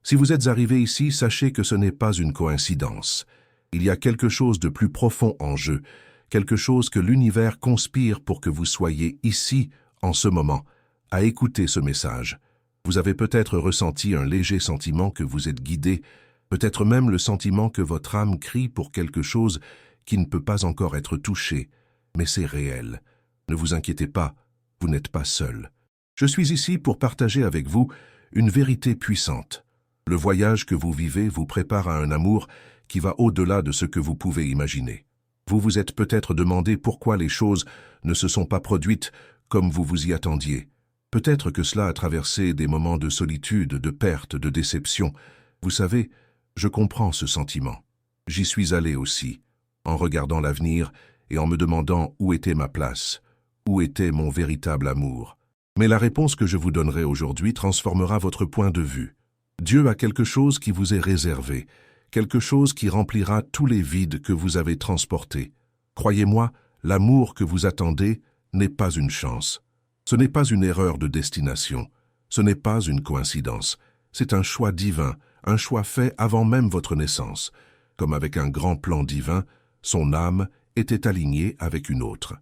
Si vous êtes arrivé ici, sachez que ce n'est pas une coïncidence. Il y a quelque chose de plus profond en jeu, quelque chose que l'univers conspire pour que vous soyez ici, en ce moment, à écouter ce message. Vous avez peut-être ressenti un léger sentiment que vous êtes guidé, peut-être même le sentiment que votre âme crie pour quelque chose qui ne peut pas encore être touché, mais c'est réel. Ne vous inquiétez pas, vous n'êtes pas seul. Je suis ici pour partager avec vous une vérité puissante. Le voyage que vous vivez vous prépare à un amour qui va au-delà de ce que vous pouvez imaginer. Vous vous êtes peut-être demandé pourquoi les choses ne se sont pas produites comme vous vous y attendiez. Peut-être que cela a traversé des moments de solitude, de perte, de déception. Vous savez, je comprends ce sentiment. J'y suis allé aussi, en regardant l'avenir et en me demandant où était ma place, où était mon véritable amour. Mais la réponse que je vous donnerai aujourd'hui transformera votre point de vue. Dieu a quelque chose qui vous est réservé, quelque chose qui remplira tous les vides que vous avez transportés. Croyez-moi, l'amour que vous attendez n'est pas une chance. Ce n'est pas une erreur de destination. Ce n'est pas une coïncidence. C'est un choix divin, un choix fait avant même votre naissance. Comme avec un grand plan divin, son âme était alignée avec une autre.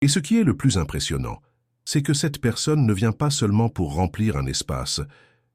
Et ce qui est le plus impressionnant, c'est que cette personne ne vient pas seulement pour remplir un espace,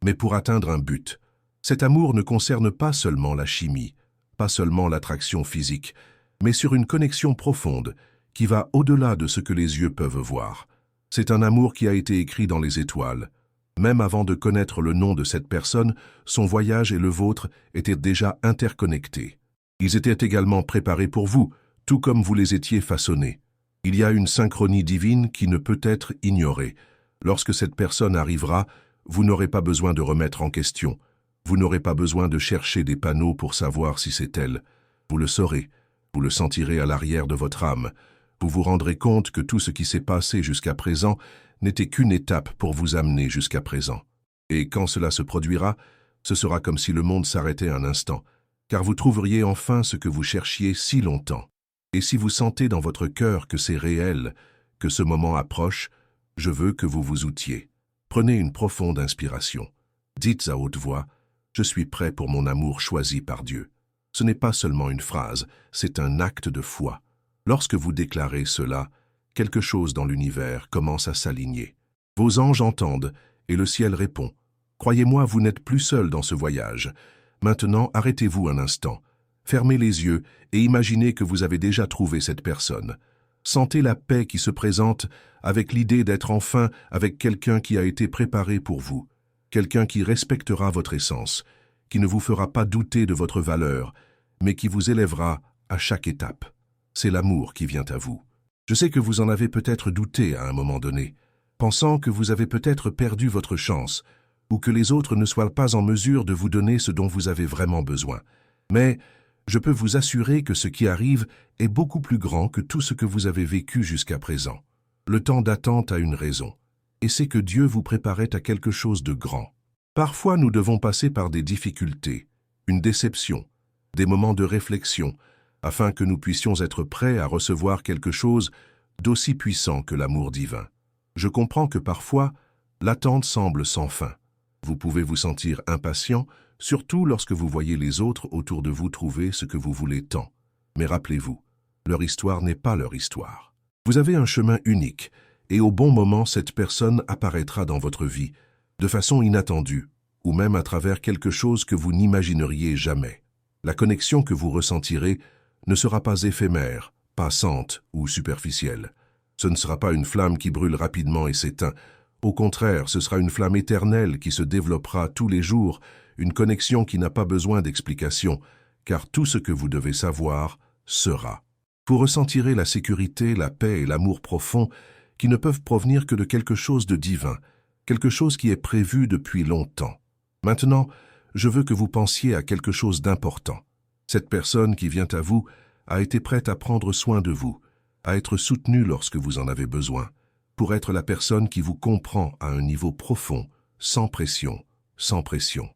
mais pour atteindre un but. Cet amour ne concerne pas seulement la chimie, pas seulement l'attraction physique, mais sur une connexion profonde qui va au-delà de ce que les yeux peuvent voir. C'est un amour qui a été écrit dans les étoiles. Même avant de connaître le nom de cette personne, son voyage et le vôtre étaient déjà interconnectés. Ils étaient également préparés pour vous, tout comme vous les étiez façonnés. Il y a une synchronie divine qui ne peut être ignorée. Lorsque cette personne arrivera, vous n'aurez pas besoin de remettre en question. Vous n'aurez pas besoin de chercher des panneaux pour savoir si c'est elle. Vous le saurez, vous le sentirez à l'arrière de votre âme. Vous vous rendrez compte que tout ce qui s'est passé jusqu'à présent n'était qu'une étape pour vous amener jusqu'à présent. Et quand cela se produira, ce sera comme si le monde s'arrêtait un instant, car vous trouveriez enfin ce que vous cherchiez si longtemps. Et si vous sentez dans votre cœur que c'est réel, que ce moment approche, je veux que vous vous outiez. Prenez une profonde inspiration. Dites à haute voix, « Je suis prêt pour mon amour choisi par Dieu ». Ce n'est pas seulement une phrase, c'est un acte de foi. Lorsque vous déclarez cela, quelque chose dans l'univers commence à s'aligner. Vos anges entendent et le ciel répond. Croyez-moi, vous n'êtes plus seul dans ce voyage. Maintenant, arrêtez-vous un instant. Fermez les yeux et imaginez que vous avez déjà trouvé cette personne. Sentez la paix qui se présente avec l'idée d'être enfin avec quelqu'un qui a été préparé pour vous. Quelqu'un qui respectera votre essence, qui ne vous fera pas douter de votre valeur, mais qui vous élèvera à chaque étape. C'est l'amour qui vient à vous. Je sais que vous en avez peut-être douté à un moment donné, pensant que vous avez peut-être perdu votre chance, ou que les autres ne soient pas en mesure de vous donner ce dont vous avez vraiment besoin. Mais je peux vous assurer que ce qui arrive est beaucoup plus grand que tout ce que vous avez vécu jusqu'à présent. Le temps d'attente a une raison, et c'est que Dieu vous préparait à quelque chose de grand. Parfois, nous devons passer par des difficultés, une déception, des moments de réflexion, afin que nous puissions être prêts à recevoir quelque chose d'aussi puissant que l'amour divin. Je comprends que parfois, l'attente semble sans fin. Vous pouvez vous sentir impatient, surtout lorsque vous voyez les autres autour de vous trouver ce que vous voulez tant. Mais rappelez-vous, leur histoire n'est pas leur histoire. Vous avez un chemin unique, et au bon moment, cette personne apparaîtra dans votre vie, de façon inattendue, ou même à travers quelque chose que vous n'imagineriez jamais. La connexion que vous ressentirez ne sera pas éphémère, passante ou superficielle. Ce ne sera pas une flamme qui brûle rapidement et s'éteint. Au contraire, ce sera une flamme éternelle qui se développera tous les jours, une connexion qui n'a pas besoin d'explication, car tout ce que vous devez savoir sera. Vous ressentirez la sécurité, la paix et l'amour profond qui ne peuvent provenir que de quelque chose de divin, quelque chose qui est prévu depuis longtemps. Maintenant, je veux que vous pensiez à quelque chose d'important. Cette personne qui vient à vous a été prête à prendre soin de vous, à être soutenue lorsque vous en avez besoin, pour être la personne qui vous comprend à un niveau profond, sans pression, sans pression.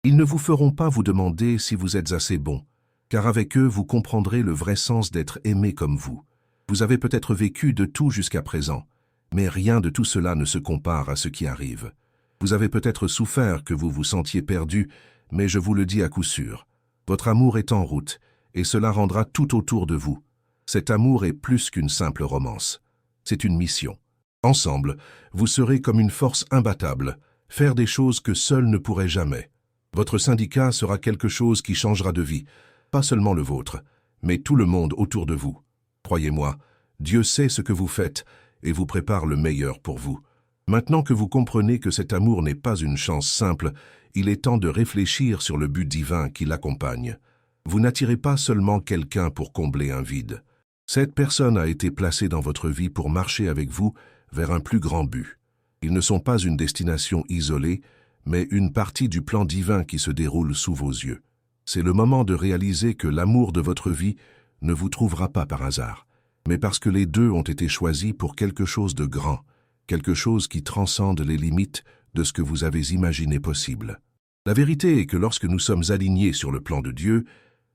Ils ne vous feront pas vous demander si vous êtes assez bon, car avec eux, vous comprendrez le vrai sens d'être aimé comme vous. Vous avez peut-être vécu de tout jusqu'à présent, mais rien de tout cela ne se compare à ce qui arrive. Vous avez peut-être souffert que vous vous sentiez perdu, mais je vous le dis à coup sûr. Votre amour est en route, et cela rendra tout autour de vous. Cet amour est plus qu'une simple romance. C'est une mission. Ensemble, vous serez comme une force imbattable, faire des choses que seul ne pourrait jamais. Votre syndicat sera quelque chose qui changera de vie, pas seulement le vôtre, mais tout le monde autour de vous. Croyez-moi, Dieu sait ce que vous faites et vous prépare le meilleur pour vous. Maintenant que vous comprenez que cet amour n'est pas une chance simple, il est temps de réfléchir sur le but divin qui l'accompagne. Vous n'attirez pas seulement quelqu'un pour combler un vide. Cette personne a été placée dans votre vie pour marcher avec vous vers un plus grand but. Ils ne sont pas une destination isolée, mais une partie du plan divin qui se déroule sous vos yeux. C'est le moment de réaliser que l'amour de votre vie ne vous trouvera pas par hasard, mais parce que les deux ont été choisis pour quelque chose de grand, quelque chose qui transcende les limites de ce que vous avez imaginé possible. La vérité est que lorsque nous sommes alignés sur le plan de Dieu,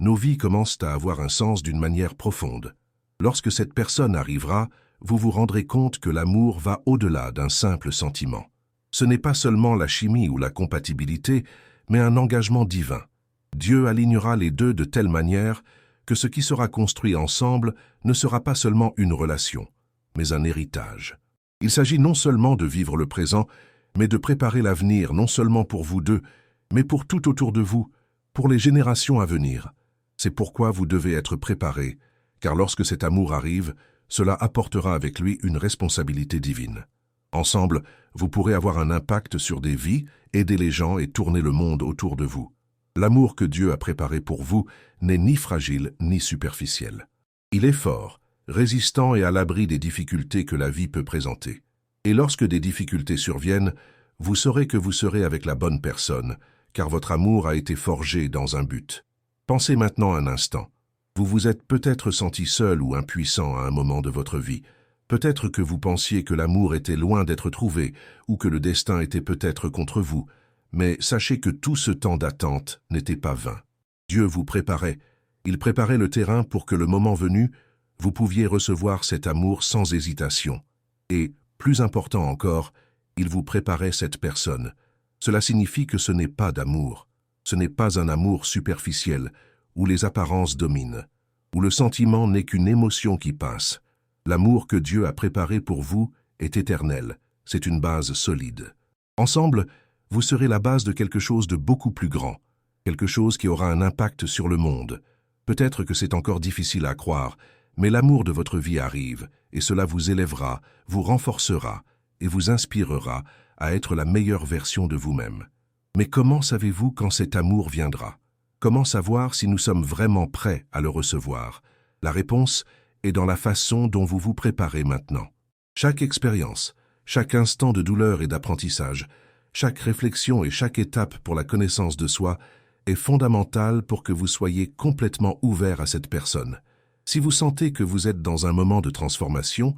nos vies commencent à avoir un sens d'une manière profonde. Lorsque cette personne arrivera, vous vous rendrez compte que l'amour va au-delà d'un simple sentiment. Ce n'est pas seulement la chimie ou la compatibilité, mais un engagement divin. Dieu alignera les deux de telle manière que ce qui sera construit ensemble ne sera pas seulement une relation, mais un héritage. Il s'agit non seulement de vivre le présent, mais de préparer l'avenir non seulement pour vous deux, mais pour tout autour de vous, pour les générations à venir. C'est pourquoi vous devez être préparés, car lorsque cet amour arrive, cela apportera avec lui une responsabilité divine. Ensemble, vous pourrez avoir un impact sur des vies, aider les gens et tourner le monde autour de vous. L'amour que Dieu a préparé pour vous n'est ni fragile ni superficiel. Il est fort, résistant et à l'abri des difficultés que la vie peut présenter. Et lorsque des difficultés surviennent, vous saurez que vous serez avec la bonne personne, car votre amour a été forgé dans un but. Pensez maintenant un instant. Vous vous êtes peut-être senti seul ou impuissant à un moment de votre vie. Peut-être que vous pensiez que l'amour était loin d'être trouvé, ou que le destin était peut-être contre vous. Mais sachez que tout ce temps d'attente n'était pas vain. Dieu vous préparait. Il préparait le terrain pour que le moment venu, vous pouviez recevoir cet amour sans hésitation. Et, plus important encore, il vous préparait cette personne. Cela signifie que ce n'est pas d'amour. Ce n'est pas un amour superficiel, où les apparences dominent, où le sentiment n'est qu'une émotion qui passe. L'amour que Dieu a préparé pour vous est éternel. C'est une base solide. Ensemble, vous serez la base de quelque chose de beaucoup plus grand, quelque chose qui aura un impact sur le monde. Peut-être que c'est encore difficile à croire, mais l'amour de votre vie arrive, et cela vous élèvera, vous renforcera et vous inspirera à être la meilleure version de vous-même. Mais comment savez-vous quand cet amour viendra? Comment savoir si nous sommes vraiment prêts à le recevoir? La réponse est dans la façon dont vous vous préparez maintenant. Chaque expérience, chaque instant de douleur et d'apprentissage, chaque réflexion et chaque étape pour la connaissance de soi est fondamentale pour que vous soyez complètement ouvert à cette personne. Si vous sentez que vous êtes dans un moment de transformation,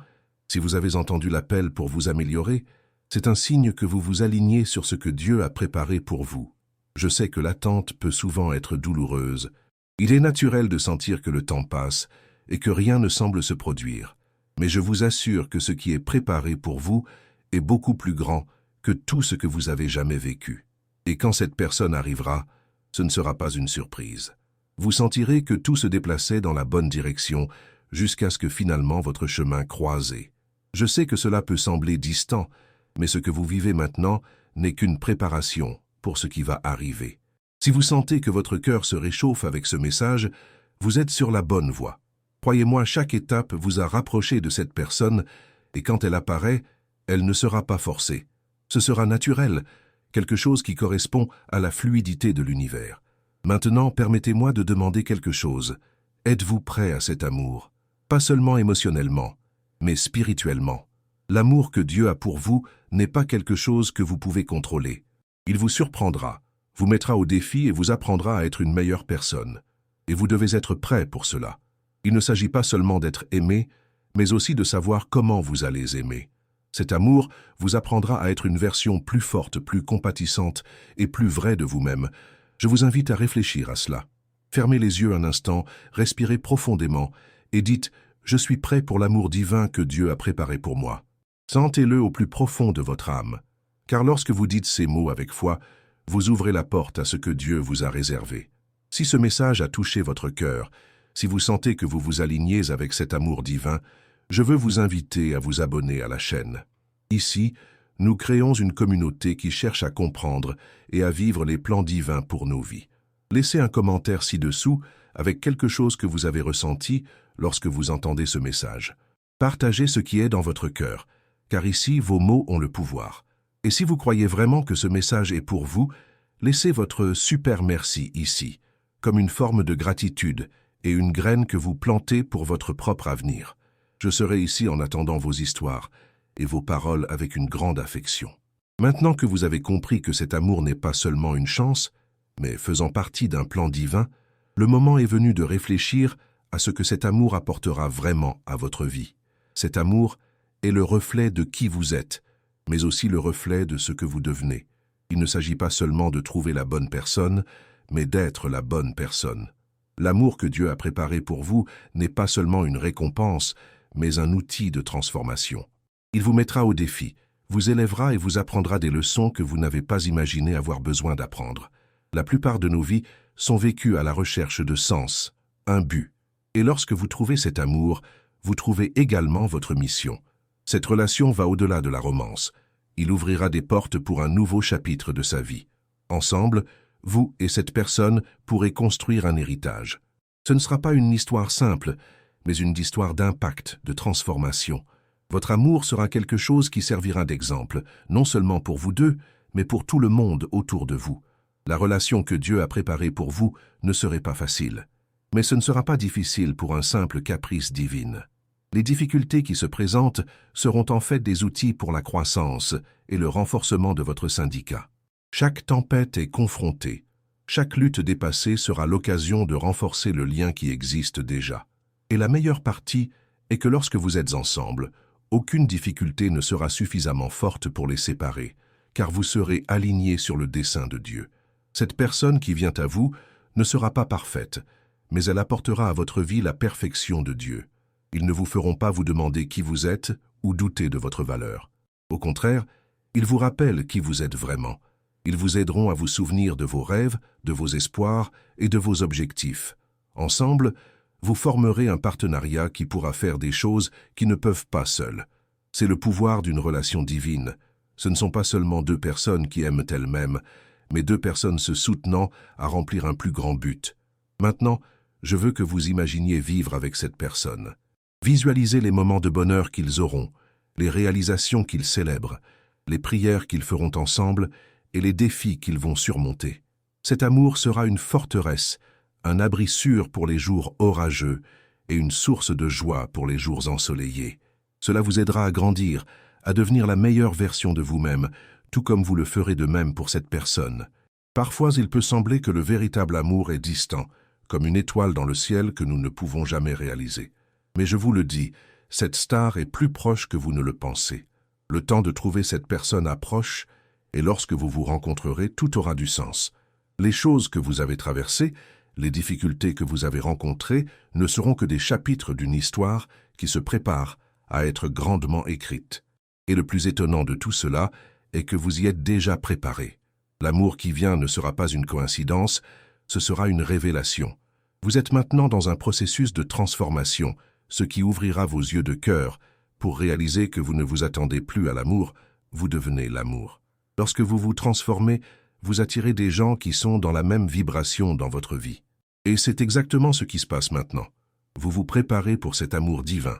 si vous avez entendu l'appel pour vous améliorer, c'est un signe que vous vous alignez sur ce que Dieu a préparé pour vous. Je sais que l'attente peut souvent être douloureuse. Il est naturel de sentir que le temps passe et que rien ne semble se produire. Mais je vous assure que ce qui est préparé pour vous est beaucoup plus grand que tout ce que vous avez jamais vécu. Et quand cette personne arrivera, ce ne sera pas une surprise. Vous sentirez que tout se déplaçait dans la bonne direction jusqu'à ce que finalement votre chemin croisait. Je sais que cela peut sembler distant, mais ce que vous vivez maintenant n'est qu'une préparation pour ce qui va arriver. Si vous sentez que votre cœur se réchauffe avec ce message, vous êtes sur la bonne voie. Croyez-moi, chaque étape vous a rapproché de cette personne et quand elle apparaît, elle ne sera pas forcée. Ce sera naturel, quelque chose qui correspond à la fluidité de l'univers. Maintenant, permettez-moi de demander quelque chose. Êtes-vous prêt à cet amour? Pas seulement émotionnellement, mais spirituellement. L'amour que Dieu a pour vous n'est pas quelque chose que vous pouvez contrôler. Il vous surprendra, vous mettra au défi et vous apprendra à être une meilleure personne. Et vous devez être prêt pour cela. Il ne s'agit pas seulement d'être aimé, mais aussi de savoir comment vous allez aimer. Cet amour vous apprendra à être une version plus forte, plus compatissante et plus vraie de vous-même. Je vous invite à réfléchir à cela. Fermez les yeux un instant, respirez profondément et dites « Je suis prêt pour l'amour divin que Dieu a préparé pour moi ». Sentez-le au plus profond de votre âme. Car lorsque vous dites ces mots avec foi, Vous ouvrez la porte à ce que Dieu vous a réservé. Si ce message a touché votre cœur, si vous sentez que vous vous alignez avec cet amour divin, je veux vous inviter à vous abonner à la chaîne. Ici, nous créons une communauté qui cherche à comprendre et à vivre les plans divins pour nos vies. Laissez un commentaire ci-dessous avec quelque chose que vous avez ressenti lorsque vous entendez ce message. Partagez ce qui est dans votre cœur, car ici, vos mots ont le pouvoir. Et si vous croyez vraiment que ce message est pour vous, laissez votre super merci ici, comme une forme de gratitude et une graine que vous plantez pour votre propre avenir. Je serai ici en attendant vos histoires et vos paroles avec une grande affection. Maintenant que vous avez compris que cet amour n'est pas seulement une chance, mais faisant partie d'un plan divin, le moment est venu de réfléchir à ce que cet amour apportera vraiment à votre vie. Cet amour est le reflet de qui vous êtes, mais aussi le reflet de ce que vous devenez. Il ne s'agit pas seulement de trouver la bonne personne, mais d'être la bonne personne. L'amour que Dieu a préparé pour vous n'est pas seulement une récompense, mais un outil de transformation. Il vous mettra au défi, vous élèvera et vous apprendra des leçons que vous n'avez pas imaginé avoir besoin d'apprendre. La plupart de nos vies sont vécues à la recherche de sens, un but. Et lorsque vous trouvez cet amour, vous trouvez également votre mission. Cette relation va au-delà de la romance. Il ouvrira des portes pour un nouveau chapitre de sa vie. Ensemble, vous et cette personne pourrez construire un héritage. Ce ne sera pas une histoire simple, mais une histoire d'impact, de transformation. Votre amour sera quelque chose qui servira d'exemple, non seulement pour vous deux, mais pour tout le monde autour de vous. La relation que Dieu a préparée pour vous ne serait pas facile. Mais ce ne sera pas difficile pour un simple caprice divin. Les difficultés qui se présentent seront en fait des outils pour la croissance et le renforcement de votre syndicat. Chaque tempête est confrontée. Chaque lutte dépassée sera l'occasion de renforcer le lien qui existe déjà. Et la meilleure partie est que lorsque vous êtes ensemble, aucune difficulté ne sera suffisamment forte pour les séparer, car vous serez alignés sur le dessein de Dieu. Cette personne qui vient à vous ne sera pas parfaite, mais elle apportera à votre vie la perfection de Dieu. Ils ne vous feront pas vous demander qui vous êtes ou douter de votre valeur. Au contraire, ils vous rappellent qui vous êtes vraiment. Ils vous aideront à vous souvenir de vos rêves, de vos espoirs et de vos objectifs. Ensemble, vous formerez un partenariat qui pourra faire des choses qui ne peuvent pas seules. C'est le pouvoir d'une relation divine. Ce ne sont pas seulement deux personnes qui aiment elles-mêmes, mais deux personnes se soutenant à remplir un plus grand but. Maintenant, je veux que vous imaginiez vivre avec cette personne. Visualisez les moments de bonheur qu'ils auront, les réalisations qu'ils célèbrent, les prières qu'ils feront ensemble et les défis qu'ils vont surmonter. Cet amour sera une forteresse, un abri sûr pour les jours orageux et une source de joie pour les jours ensoleillés. Cela vous aidera à grandir, à devenir la meilleure version de vous-même, tout comme vous le ferez de même pour cette personne. Parfois, il peut sembler que le véritable amour est distant, comme une étoile dans le ciel que nous ne pouvons jamais réaliser. Mais je vous le dis, cette star est plus proche que vous ne le pensez. Le temps de trouver cette personne approche, et lorsque vous vous rencontrerez, tout aura du sens. Les choses que vous avez traversées, les difficultés que vous avez rencontrées, ne seront que des chapitres d'une histoire qui se prépare à être grandement écrite. Et le plus étonnant de tout cela est que vous y êtes déjà préparé. L'amour qui vient ne sera pas une coïncidence, ce sera une révélation. Vous êtes maintenant dans un processus de transformation, ce qui ouvrira vos yeux de cœur pour réaliser que vous ne vous attendez plus à l'amour, vous devenez l'amour. Lorsque vous vous transformez, vous attirez des gens qui sont dans la même vibration dans votre vie. Et c'est exactement ce qui se passe maintenant. Vous vous préparez pour cet amour divin,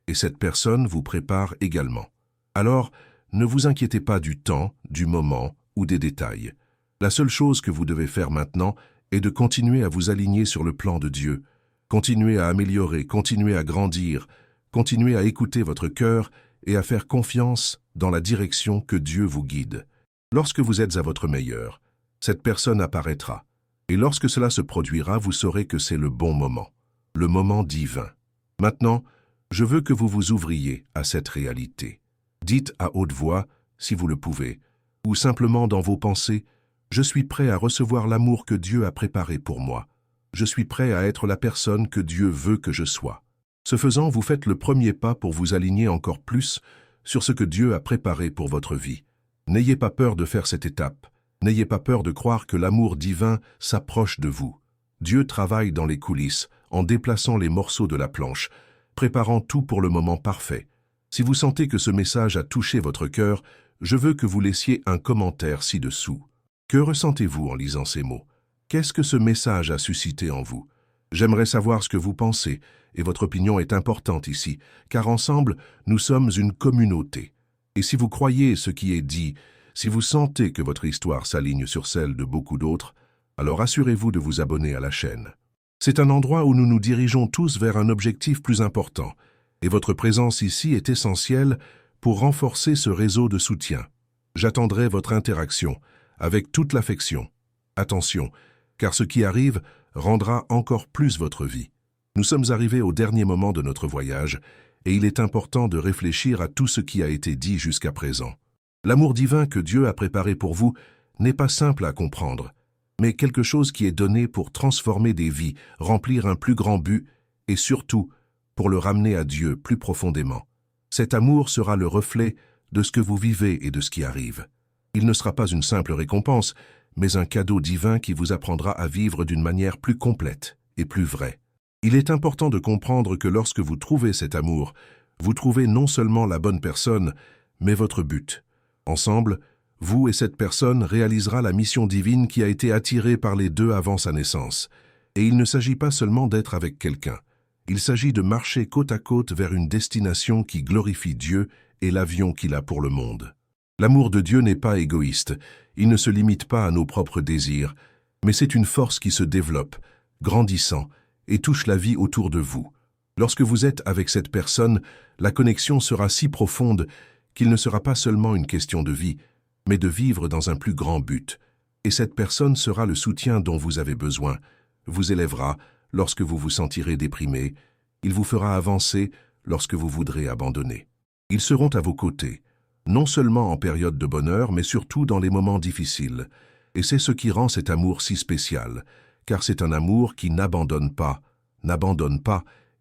et cette personne vous prépare également. Alors, ne vous inquiétez pas du temps, du moment ou des détails. La seule chose que vous devez faire maintenant est de continuer à vous aligner sur le plan de Dieu, continuer à améliorer, continuer à grandir, continuer à écouter votre cœur et à faire confiance dans la direction que Dieu vous guide. Lorsque vous êtes à votre meilleur, cette personne apparaîtra. Et lorsque cela se produira, vous saurez que c'est le moment divin. Maintenant, je veux que vous vous ouvriez à cette réalité. Dites à haute voix, si vous le pouvez, ou simplement dans vos pensées, « Je suis prêt à recevoir l'amour que Dieu a préparé pour moi. Je suis prêt à être la personne que Dieu veut que je sois. » Ce faisant, vous faites le premier pas pour vous aligner encore plus sur ce que Dieu a préparé pour votre vie. N'ayez pas peur de faire cette étape. N'ayez pas peur de croire que l'amour divin s'approche de vous. Dieu travaille dans les coulisses, en déplaçant les morceaux de la planche, préparant tout pour le moment parfait. Si vous sentez que ce message a touché votre cœur, je veux que vous laissiez un commentaire ci-dessous. Que ressentez-vous en lisant ces mots? Qu'est-ce que ce message a suscité en vous? J'aimerais savoir ce que vous pensez, et votre opinion est importante ici, car ensemble, nous sommes une communauté. Et si vous croyez ce qui est dit, si vous sentez que votre histoire s'aligne sur celle de beaucoup d'autres, alors assurez-vous de vous abonner à la chaîne. C'est un endroit où nous nous dirigeons tous vers un objectif plus important, et votre présence ici est essentielle pour renforcer ce réseau de soutien. J'attendrai votre interaction, avec toute l'affection. Attention, car ce qui arrive rendra encore plus votre vie. Nous sommes arrivés au dernier moment de notre voyage, et il est important de réfléchir à tout ce qui a été dit jusqu'à présent. L'amour divin que Dieu a préparé pour vous n'est pas simple à comprendre, mais quelque chose qui est donné pour transformer des vies, remplir un plus grand but, et surtout, pour le ramener à Dieu plus profondément. Cet amour sera le reflet de ce que vous vivez et de ce qui arrive. Il ne sera pas une simple récompense, mais un cadeau divin qui vous apprendra à vivre d'une manière plus complète et plus vraie. Il est important de comprendre que lorsque vous trouvez cet amour, vous trouvez non seulement la bonne personne, mais votre but. Ensemble, vous et cette personne réalisera la mission divine qui a été attirée par les deux avant sa naissance. Et il ne s'agit pas seulement d'être avec quelqu'un. Il s'agit de marcher côte à côte vers une destination qui glorifie Dieu et l'avion qu'il a pour le monde. L'amour de Dieu n'est pas égoïste, il ne se limite pas à nos propres désirs, mais c'est une force qui se développe, grandissant, et touche la vie autour de vous. Lorsque vous êtes avec cette personne, la connexion sera si profonde qu'il ne sera pas seulement une question de vie, mais de vivre dans un plus grand but. Et cette personne sera le soutien dont vous avez besoin, vous élèvera lorsque vous vous sentirez déprimé, il vous fera avancer lorsque vous voudrez abandonner. Ils seront à vos côtés, non seulement en période de bonheur, mais surtout dans les moments difficiles. Et c'est ce qui rend cet amour si spécial, car c'est un amour qui n'abandonne pas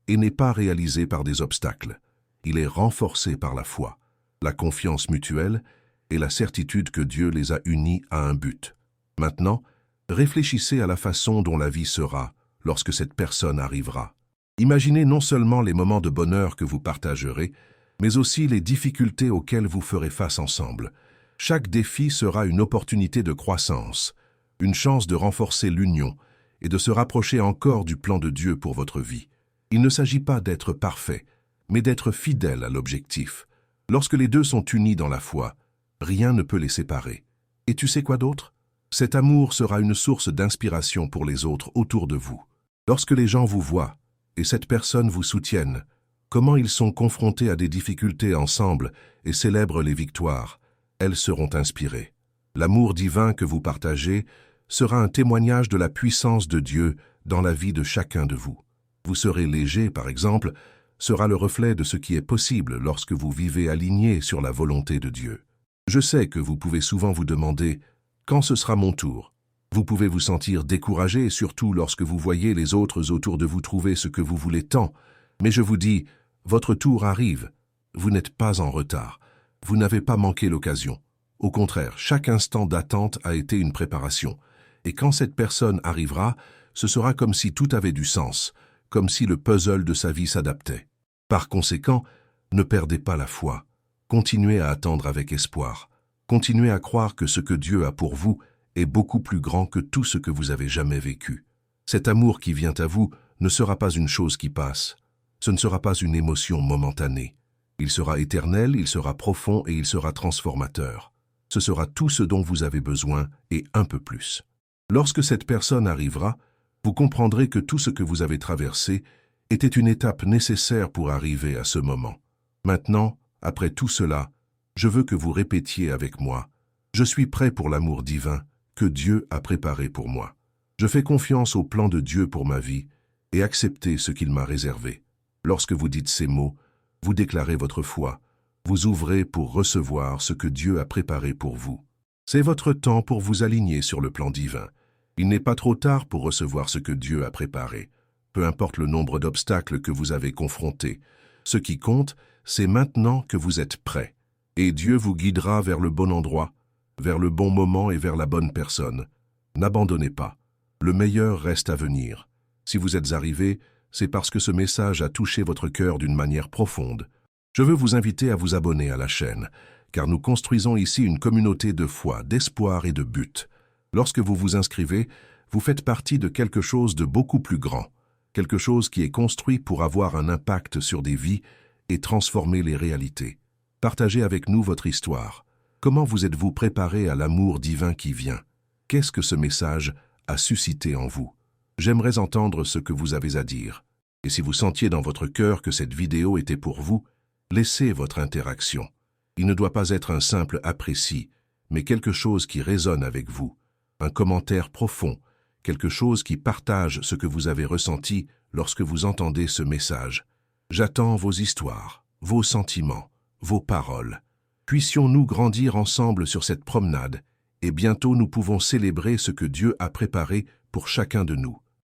et n'est pas réalisé par des obstacles. Il est renforcé par la foi, la confiance mutuelle et la certitude que Dieu les a unis à un but. Maintenant, réfléchissez à la façon dont la vie sera lorsque cette personne arrivera. Imaginez non seulement les moments de bonheur que vous partagerez, mais aussi les difficultés auxquelles vous ferez face ensemble. Chaque défi sera une opportunité de croissance, une chance de renforcer l'union et de se rapprocher encore du plan de Dieu pour votre vie. Il ne s'agit pas d'être parfait, mais d'être fidèle à l'objectif. Lorsque les deux sont unis dans la foi, rien ne peut les séparer. Et tu sais quoi d'autre? Cet amour sera une source d'inspiration pour les autres autour de vous. Lorsque les gens vous voient et cette personne vous soutienne, comment ils sont confrontés à des difficultés ensemble et célèbrent les victoires, elles seront inspirées. L'amour divin que vous partagez sera un témoignage de la puissance de Dieu dans la vie de chacun de vous. Vous serez léger, par exemple, sera le reflet de ce qui est possible lorsque vous vivez aligné sur la volonté de Dieu. Je sais que vous pouvez souvent vous demander « Quand ce sera mon tour ?» Vous pouvez vous sentir découragé, surtout lorsque vous voyez les autres autour de vous trouver ce que vous voulez tant. Mais je vous dis, votre tour arrive. Vous n'êtes pas en retard. Vous n'avez pas manqué l'occasion. Au contraire, chaque instant d'attente a été une préparation. Et quand cette personne arrivera, ce sera comme si tout avait du sens, comme si le puzzle de sa vie s'adaptait. Par conséquent, ne perdez pas la foi. Continuez à attendre avec espoir. Continuez à croire que ce que Dieu a pour vous est beaucoup plus grand que tout ce que vous avez jamais vécu. Cet amour qui vient à vous ne sera pas une chose qui passe. Ce ne sera pas une émotion momentanée. Il sera éternel, il sera profond et il sera transformateur. Ce sera tout ce dont vous avez besoin et un peu plus. Lorsque cette personne arrivera, vous comprendrez que tout ce que vous avez traversé était une étape nécessaire pour arriver à ce moment. Maintenant, après tout cela, je veux que vous répétiez avec moi « Je suis prêt pour l'amour divin que Dieu a préparé pour moi. Je fais confiance au plan de Dieu pour ma vie et acceptez ce qu'il m'a réservé. » Lorsque vous dites ces mots, vous déclarez votre foi. Vous ouvrez pour recevoir ce que Dieu a préparé pour vous. C'est votre temps pour vous aligner sur le plan divin. Il n'est pas trop tard pour recevoir ce que Dieu a préparé. Peu importe le nombre d'obstacles que vous avez confrontés. Ce qui compte, c'est maintenant que vous êtes prêt. Et Dieu vous guidera vers le bon endroit. vers le bon moment et vers la bonne personne. N'abandonnez pas. Le meilleur reste à venir. Si vous êtes arrivé, c'est parce que ce message a touché votre cœur d'une manière profonde. Je veux vous inviter à vous abonner à la chaîne, car nous construisons ici une communauté de foi, d'espoir et de but. Lorsque vous vous inscrivez, vous faites partie de quelque chose de beaucoup plus grand, quelque chose qui est construit pour avoir un impact sur des vies et transformer les réalités. Partagez avec nous votre histoire. Comment vous êtes-vous préparé à l'amour divin qui vient? Qu'est-ce que ce message a suscité en vous? J'aimerais entendre ce que vous avez à dire. Et si vous sentiez dans votre cœur que cette vidéo était pour vous, laissez votre interaction. Il ne doit pas être un simple apprécie, mais quelque chose qui résonne avec vous. Un commentaire profond, quelque chose qui partage ce que vous avez ressenti lorsque vous entendez ce message. J'attends vos histoires, vos sentiments, vos paroles. Puissions-nous grandir ensemble sur cette promenade, et bientôt nous pouvons célébrer ce que Dieu a préparé pour chacun de nous.